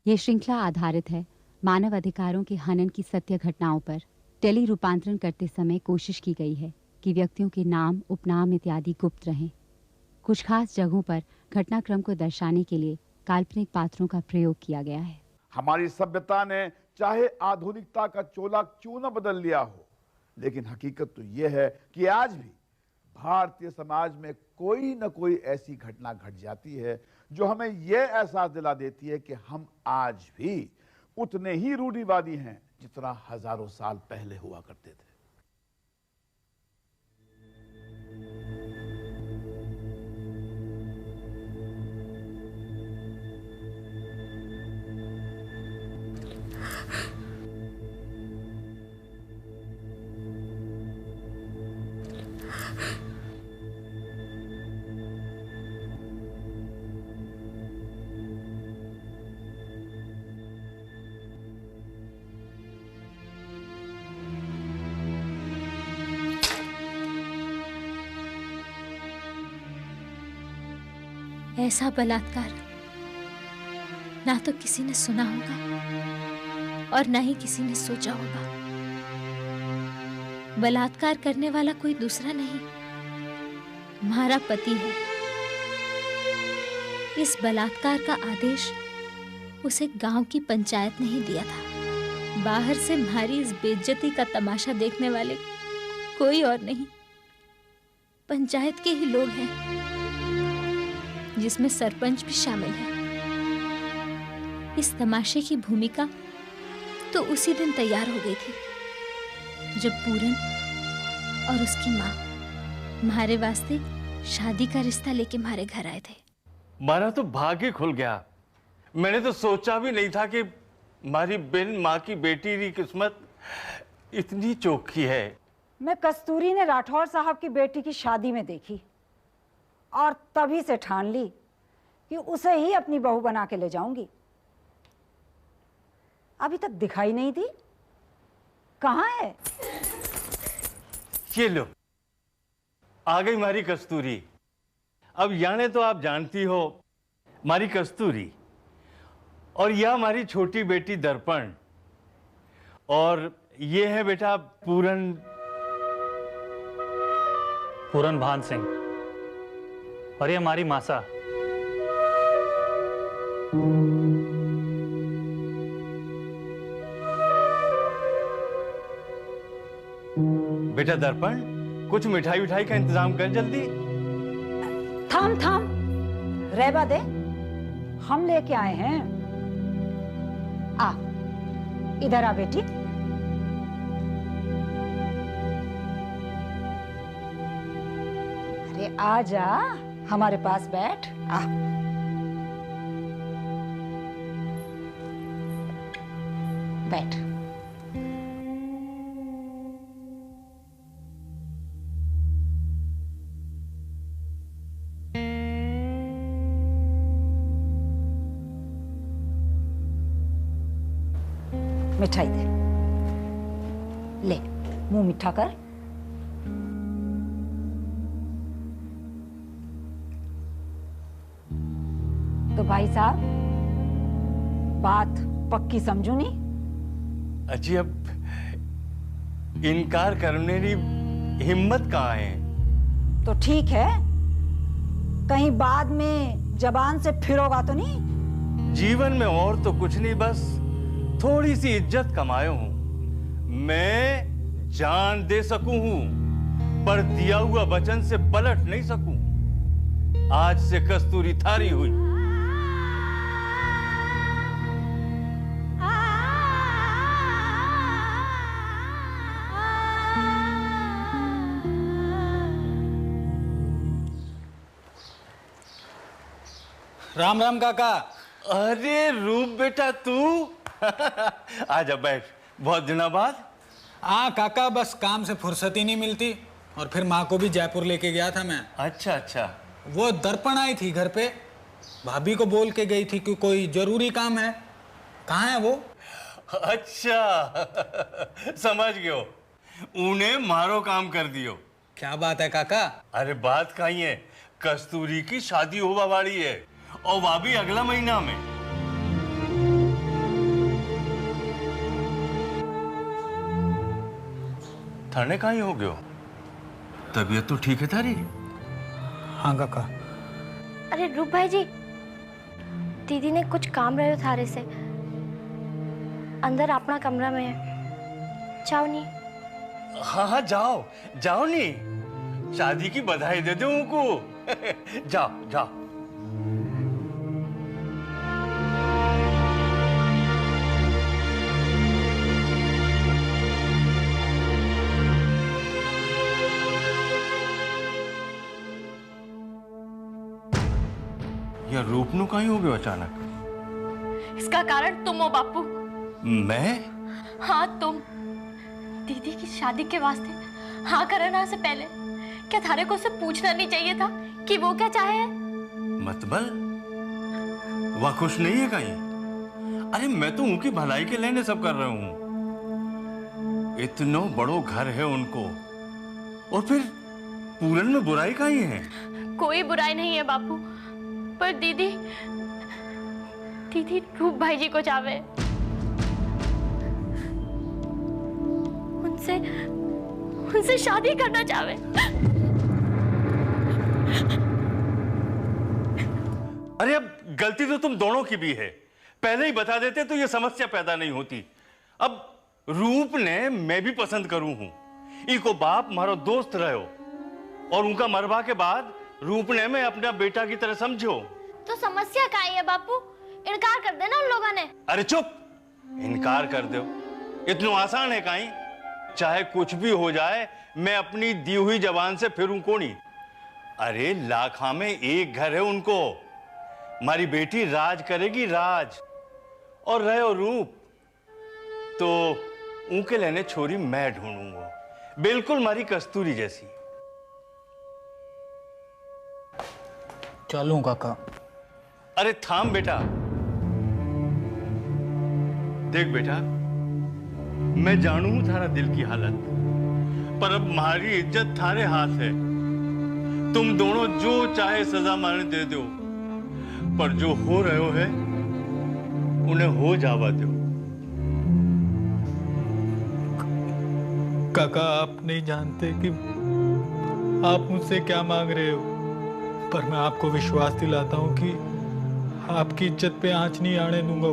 ये श्रृंखला आधारित है मानव अधिकारों के हनन की सत्य घटनाओं पर। टेली रूपांतरण करते समय कोशिश की गई है कि व्यक्तियों के नाम, उपनाम इत्यादि गुप्त रहें। कुछ खास जगहों पर घटनाक्रम को दर्शाने के लिए काल्पनिक पात्रों का प्रयोग किया गया है। हमारी सभ्यता ने चाहे आधुनिकता का चोला क्यों न बदल लिया हो, लेकिन हकीकत तो यह है कि आज भी भारतीय समाज में कोई न कोई ऐसी घटना घट जाती है जो हमें यह एहसास दिला देती है कि हम आज भी उतने ही रूढ़िवादी हैं जितना हजारों साल पहले हुआ करते थे। ऐसा बलात्कार ना तो किसी ने सुना होगा और ना ही किसी ने सोचा होगा। बलात्कार करने वाला कोई दूसरा नहीं, हमारा पति है। इस बलात्कार का आदेश उसे गांव की पंचायत ने ही दिया था। बाहर से हमारी इस बेइज्जती का तमाशा देखने वाले कोई और नहीं, पंचायत के ही लोग हैं, जिसमें सरपंच भी शामिल है। इस तमाशे की भूमिका तो उसी दिन तैयार हो गई थी जब पूरन और उसकी माँ हमारे वास्ते शादी का रिश्ता लेके हमारे घर आए थे। मारा तो भाग्य खुल गया। मैंने तो सोचा भी नहीं था कि हमारी बिन माँ की बेटी की किस्मत इतनी चोखी है। मैं कस्तूरी ने राठौर साहब की बेटी की शादी में देखी और तभी से ठान ली कि उसे ही अपनी बहू बना के ले जाऊंगी। अभी तक दिखाई नहीं दी, कहाँ है? ये लो, आ गई हमारी कस्तूरी। अब याने तो आप जानती हो हमारी कस्तूरी, और यह हमारी छोटी बेटी दर्पण, और ये है बेटा पूरन भान सिंह, और ये हमारी मासा। बेटा दर्पण, कुछ मिठाई उठाई का इंतजाम कर जल्दी। थाम थाम, रहबा दे, हम लेके आए हैं। आ, इधर आ बेटी। अरे आ जा, हमारे पास बैठ। आ, बैठ। मिठाई दे, ले मुंह मीठा कर। तो भाई साहब, बात पक्की समझू नहीं? अजी, अब इनकार करने की हिम्मत कहाँ है? तो ठीक है, कहीं बाद में जबान से फिरोगा तो नहीं? जीवन में और तो कुछ नहीं, बस थोड़ी सी इज्जत कमाया हूं। मैं जान दे सकूं हूं, पर दिया हुआ वचन से पलट नहीं सकूं। आज से कस्तूरी थारी हुई। राम राम काका। अरे रूप बेटा, तू आजा, बैठ। बहुत दिनों बाद। काका, बस काम से फुर्सत ही नहीं मिलती, और फिर माँ को भी जयपुर लेके गया था मैं। अच्छा अच्छा। वो दर्पण आई थी घर पे, भाभी को बोल के गई थी कि कोई जरूरी काम है। कहाँ है वो? अच्छा समझ गयो, उन्हें मारो काम कर दियो। क्या बात है काका? अरे बात कहीं है, कस्तूरी की शादी होवा वाली है, और वह भी अगला महीना में। थाने कहाँ ही हो गयो? तबीयत तो ठीक है थारी? हाँ काका। अरे रूप भाई जी, दीदी ने कुछ काम रहे थारे से, अंदर अपना कमरा में है, जाओ नहीं। हाँ हाँ जाओ जाओ नहीं, शादी की बधाई दे दो उनको। जाओ जाओ। यह रूपनू कहीं हो गया अचानक? इसका कारण तुम हो बापू। मैं? हाँ तुम। दीदी की शादी के वास्ते हाँ करना से पहले क्या थारे को उसे पूछना नहीं चाहिए था कि वो क्या चाहे? मतबल वह खुश नहीं है कहीं? अरे मैं तो उनकी भलाई के लेने सब कर रहा हूं। इतना बड़ो घर है उनको, और फिर पूरन में बुराई कहीं है? कोई बुराई नहीं है बापू, पर दीदी रूप भाई जी को चाहे, उनसे शादी करना चाहे। अरे अब गलती तो तुम दोनों की भी है, पहले ही बता देते तो ये समस्या पैदा नहीं होती। अब रूप ने मैं भी पसंद करूं हूं, इको बाप मारो दोस्त रहो, और उनका मरवा के बाद रूप ने मैं अपना बेटा की तरह समझो। तो समस्या क्या है बापू? इनकार कर देना उन लोगों ने। अरे चुप, इनकार कर दो, इतना आसान है कहीं? चाहे कुछ भी हो जाए, मैं अपनी दी हुई जबान से फिरूं कोनी। अरे लाखा में एक घर है उनको, हमारी बेटी राज करेगी राज। और रहे रूप तो उनके लेने छोरी मैं ढूंढूंगा, बिल्कुल हमारी कस्तूरी जैसी। चलूं काका? अरे थाम बेटा, देख बेटा, मैं जानू हूं थारा दिल की हालत, पर अब हमारी इज्जत थारे हाथ है। तुम दोनों जो चाहे सजा माने दे दो, पर जो हो रहे है उन्हें हो जावा दो। काका आप नहीं जानते कि आप मुझसे क्या मांग रहे हो, पर मैं आपको विश्वास दिलाता हूं कि आपकी इज्जत पे आंच नहीं आने दूंगा।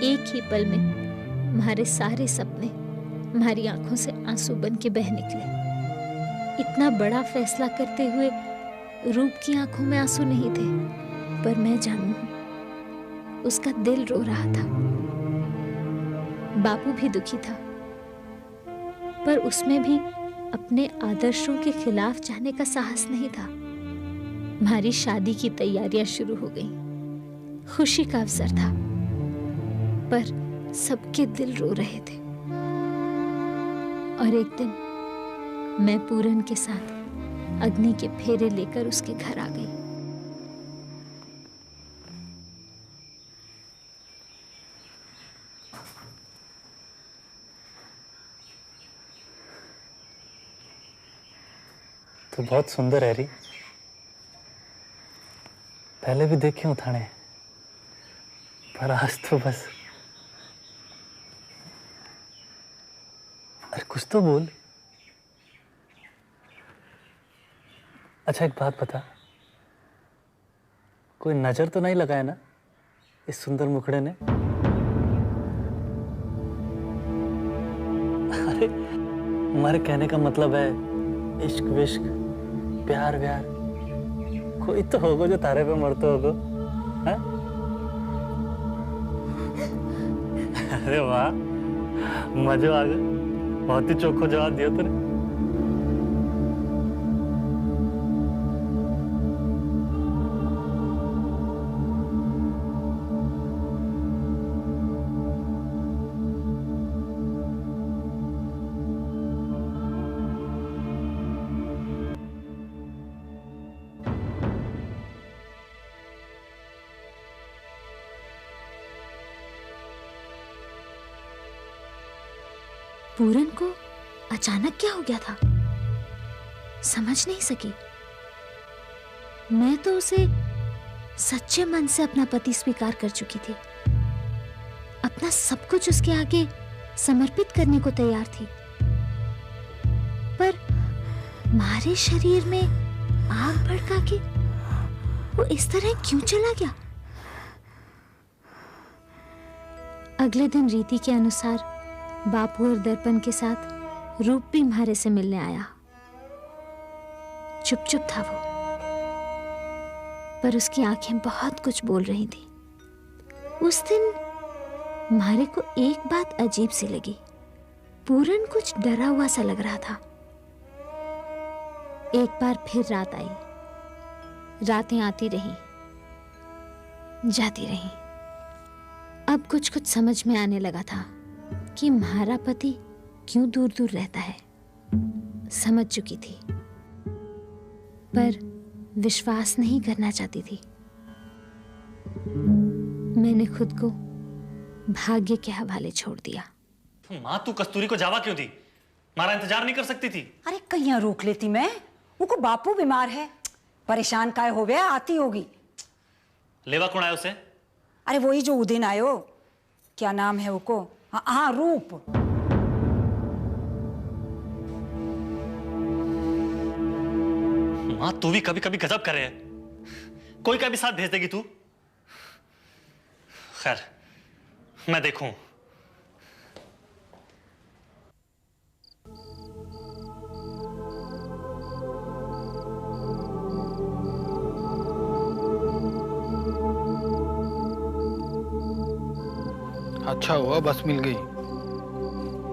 एक ही पल में हमारे सारे सपने हमारी आंखों से आंसू बन के बह निकले। इतना बड़ा फैसला करते हुए रूप की आंखों में आंसू नहीं थे, पर मैं जानू हूं उसका दिल रो रहा था। बापू भी दुखी था, पर उसमें भी अपने आदर्शों के खिलाफ जाने का साहस नहीं था। हमारी शादी की तैयारियां शुरू हो गईं। खुशी का अवसर था, पर सबके दिल रो रहे थे। और एक दिन मैं पूरन के साथ अग्नि के फेरे लेकर उसके घर आ गई। तो बहुत सुंदर है री, पहले भी देखे हूं थाने, पर आज तो बस। अरे कुछ तो बोल। अच्छा एक बात बता, कोई नजर तो नहीं लगाया ना इस सुंदर मुखड़े ने? अरे हमारे कहने का मतलब है इश्क विश्क प्यार व्यार कोई तो होगा जो तारे पे मरते होगा, हैं? अरे वाह, मजा आ गया, बहुत ही चोखो जवाब दिया तूने। पूरन को अचानक क्या हो गया था, समझ नहीं सकी। मैं तो उसे सच्चे मन से अपना पति स्वीकार कर चुकी थी। अब अपना सब कुछ उसके आगे समर्पित करने को तैयार थी, पर हमारे शरीर में आग भड़का के वो इस तरह क्यों चला गया? अगले दिन रीति के अनुसार बापू और दर्पण के साथ रूप भी म्हारे से मिलने आया। चुप चुप था वो, पर उसकी आंखें बहुत कुछ बोल रही थी। उस दिन म्हारे को एक बात अजीब सी लगी। पूरन कुछ डरा हुआ सा लग रहा था। एक बार फिर रात आई। रातें आती रही, जाती रही। अब कुछ कुछ समझ में आने लगा था कि म्हारा पति क्यों दूर दूर रहता है। समझ चुकी थी, पर विश्वास नहीं करना चाहती थी। मैंने खुद को भाग्य के हवाले छोड़ दिया। माँ, तू कस्तूरी को जावा क्यों दी? हमारा इंतजार नहीं कर सकती थी? अरे कहीं रोक लेती मैं। वो बापू बीमार है, परेशान काय हो गया, आती होगी। लेवा कौन आया उसे? अरे वही जो उदिन आयो, क्या नाम है वो? हाँ, रूप। माँ, तू भी कभी कभी गजब करे है। कोई का भी साथ भेज देगी तू? खैर, मैं देखूं। अच्छा हुआ बस मिल गई,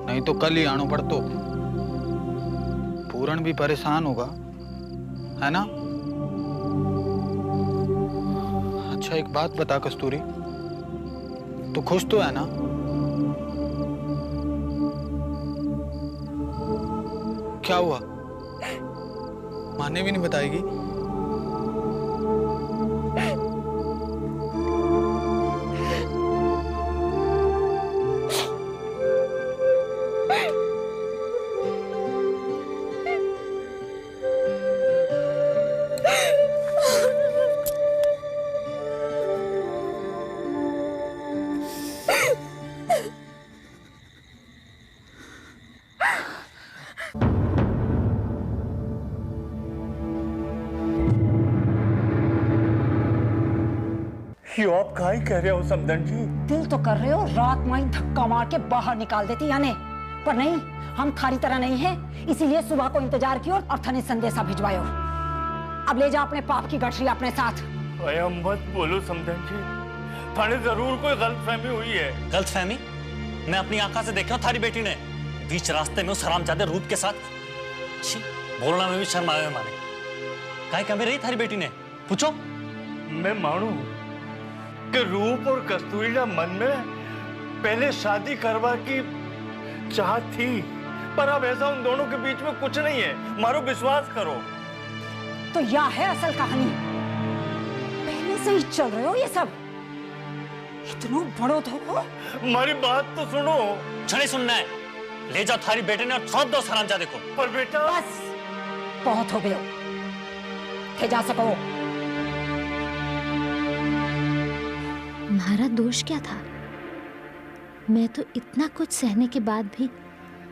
नहीं तो कल ही आनो पड़तो। पूरन भी परेशान होगा, है ना? अच्छा एक बात बता कस्तूरी, तू खुश तो है ना? क्या हुआ? माने भी नहीं बताएगी? ये आप काहे कह रहे हो समधन जी? दिल तो कर रहे हो रात में धक्का मार के बाहर निकाल देती यानी, पर नहीं, हम थारी तरह नहीं है, इसीलिए सुबह को इंतजार किया और थाने संदेशा भिजवायो। अब ले जा अपने पाप की गठरी अपने साथ। अया मत बोलो समधन जी, थाने जरूर कोई गलतफहमी हुई है। गलतफहमी? मैं अपनी आंखों से देखा थारी बेटी ने बीच रास्ते में उस हरामजादे रूप के साथ। छी, बोलना में भी शर्म आया माने। काहे कमी रही थारी बेटी ने? पूछो। मैं मानू कि रूप और कस्तूरी ना मन में पहले शादी करवा की चाहत थी, पर अब ऐसा उन दोनों के बीच में कुछ नहीं है। मारो विश्वास करो। तो यह है असल कहानी। पहले से ही चल रहे हो ये सब। इतना बड़ो तो हमारी बात तो सुनो। छड़े सुनना है, ले जाओ थारी बेटे ने और सौंप दो हरामजादे को। पर बेटा बस बहुत हो गए, थे जा सको। हमारा दोष क्या था? मैं तो इतना कुछ सहने के बाद भी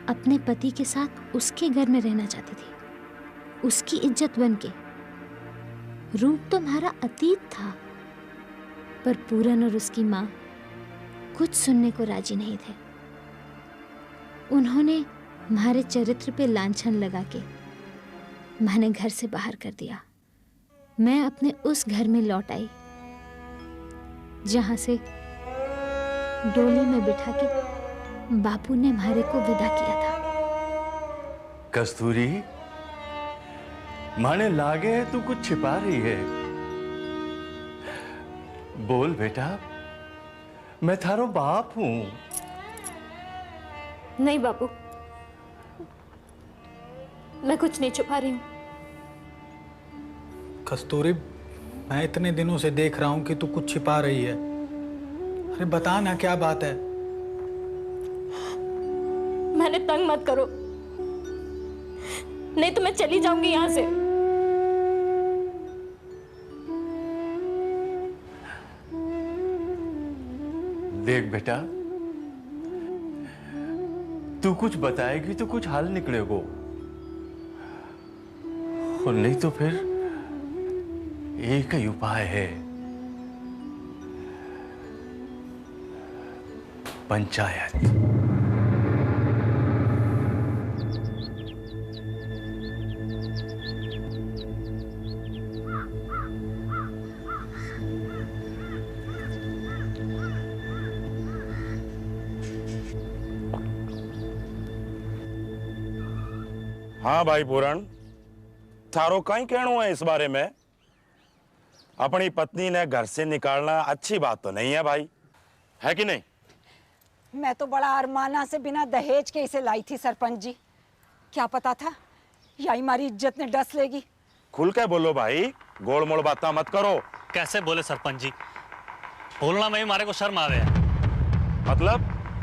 अपने पति के साथ उसके घर में रहना चाहती थी, उसकी इज्जत बन के। रूप तो हमारा अतीत था, पर पूरन और उसकी माँ कुछ सुनने को राजी नहीं थे। उन्होंने हमारे चरित्र पे लांछन लगा के मैंने घर से बाहर कर दिया। मैं अपने उस घर में लौट आई जहां से डोली में बिठा के बापू ने हमारे को विदा किया था। कस्तूरी, माने लागे है तू कुछ छिपा रही है। बोल बेटा, मैं थारो बाप हूं। नहीं बापू, मैं कुछ नहीं छुपा रही हूं। कस्तूरी, मैं इतने दिनों से देख रहा हूं कि तू कुछ छिपा रही है। अरे बता ना क्या बात है? मैंने तंग मत करो, नहीं तो मैं चली जाऊंगी यहां से। देख बेटा, तू कुछ बताएगी तो कुछ हाल निकलेगो, और नहीं तो फिर एक ही उपाय है, पंचायत। हाँ भाई पूरण, थारो कहीं कहना है इस बारे में? अपनी पत्नी ने घर से निकालना अच्छी बात तो नहीं है भाई, है कि नहीं? मैं तो बड़ा अरमाना से बिना दहेज के इसे लाई थी सरपंच जी। क्या पता था यही हमारी इज्जत ने डस लेगी। खुल के बोलो भाई, गोल मोड़ बातें मत करो। कैसे बोले सरपंच जी? बोलना में ही हमारे को शर्म आवे है।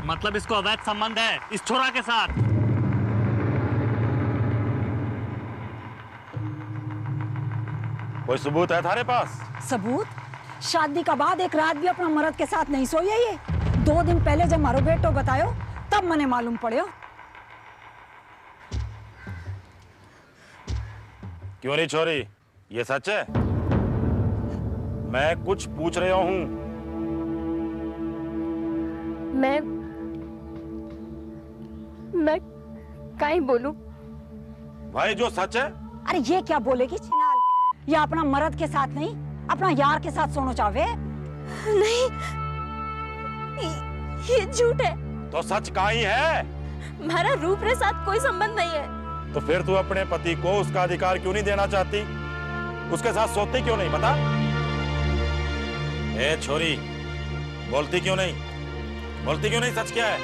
मतलब इसको अवैध संबंध है इस छोरा के साथ। कोई सबूत है थारे पास? सबूत? शादी का बाद एक रात भी अपना मर्द के साथ नहीं सोई है ये। 2 दिन पहले जब मारो बेटो बतायो तब मने मालूम पड़े। क्यों नहीं छोरी, ये सच है? मैं कुछ पूछ रहा हूं। मैं काहे बोलूं? भाई जो सच है। अरे ये क्या बोलेगी छिनाल? ये अपना मर्द के साथ नहीं अपना यार के साथ सोना चाहे। नहीं, ये झूठ है। तो सच का ही है। हमारा रूप के साथ कोई संबंध नहीं है। तो फिर तू अपने पति को उसका अधिकार क्यों नहीं देना चाहती? उसके साथ सोती क्यों नहीं, बता? ए छोरी, बोलती क्यों नहीं? बोलती क्यों नहीं? सच क्या है?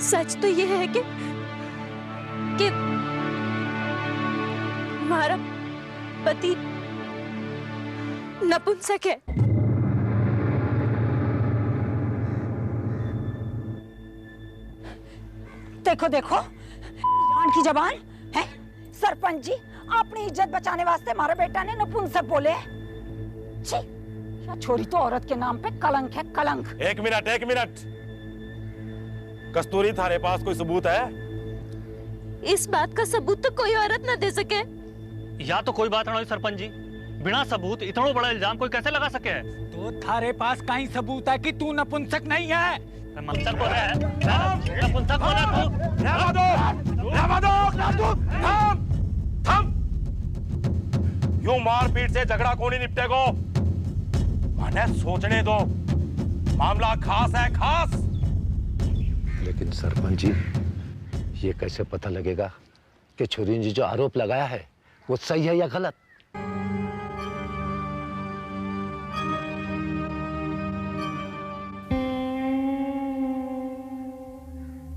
सच तो ये है कि हमारा पति नपुंसक है। देखो देखो जान की जबान है। सरपंच जी अपनी इज्जत बचाने वास्ते हमारे बेटा ने नपुंसक बोले। छी, या छोरी तो औरत के नाम पे कलंक है, कलंक। एक मिनट। कस्तूरी थारे पास कोई सबूत है? इस बात का सबूत तो कोई औरत न दे सके। या तो कोई बात ना हुई सरपंच जी, बिना सबूत इतना बड़ा इल्जाम कोई कैसे लगा सके? तो थारे पास कहीं सबूत है कि तू नपुंसक नहीं है? नपुंसक बोल रहा है, नपुंसक बोल रहा है। थम। यूं मारपीट से झगड़ा कौन ही निपटेगो? मैंने सोचने दो, मामला खास है, खास। लेकिन सरपंच जी, ये कैसे पता लगेगा कि छोरी ने जो आरोप लगाया है वो सही है या गलत?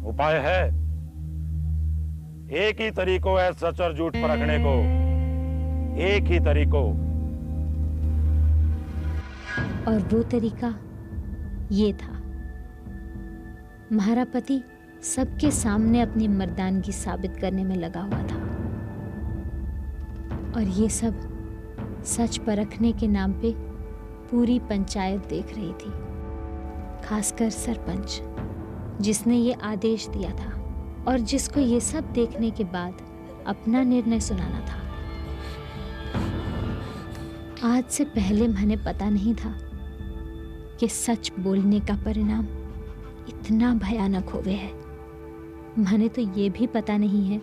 उपाय है, एक ही तरीको है सच और झूठ परखने को, एक ही तरीको। और वो तरीका ये था। हमारा पति सबके सामने अपनी मर्दानगी साबित करने में लगा हुआ था, और ये सब सच परखने के नाम पे पूरी पंचायत देख रही थी, खासकर सरपंच जिसने ये आदेश दिया था और जिसको ये सब देखने के बाद अपना निर्णय सुनाना था। आज से पहले मैंने पता नहीं था कि सच बोलने का परिणाम इतना भयानक होवे है। मैंने तो ये भी पता नहीं है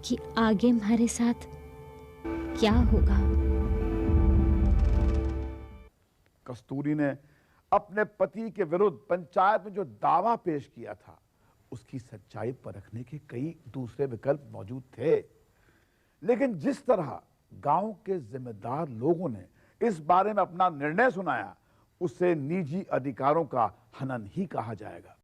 कि आगे हमारे साथ क्या होगा। कस्तूरी ने अपने पति के विरुद्ध पंचायत में जो दावा पेश किया था उसकी सच्चाई परखने के कई दूसरे विकल्प मौजूद थे, लेकिन जिस तरह गांव के जिम्मेदार लोगों ने इस बारे में अपना निर्णय सुनाया उसे निजी अधिकारों का हनन ही कहा जाएगा।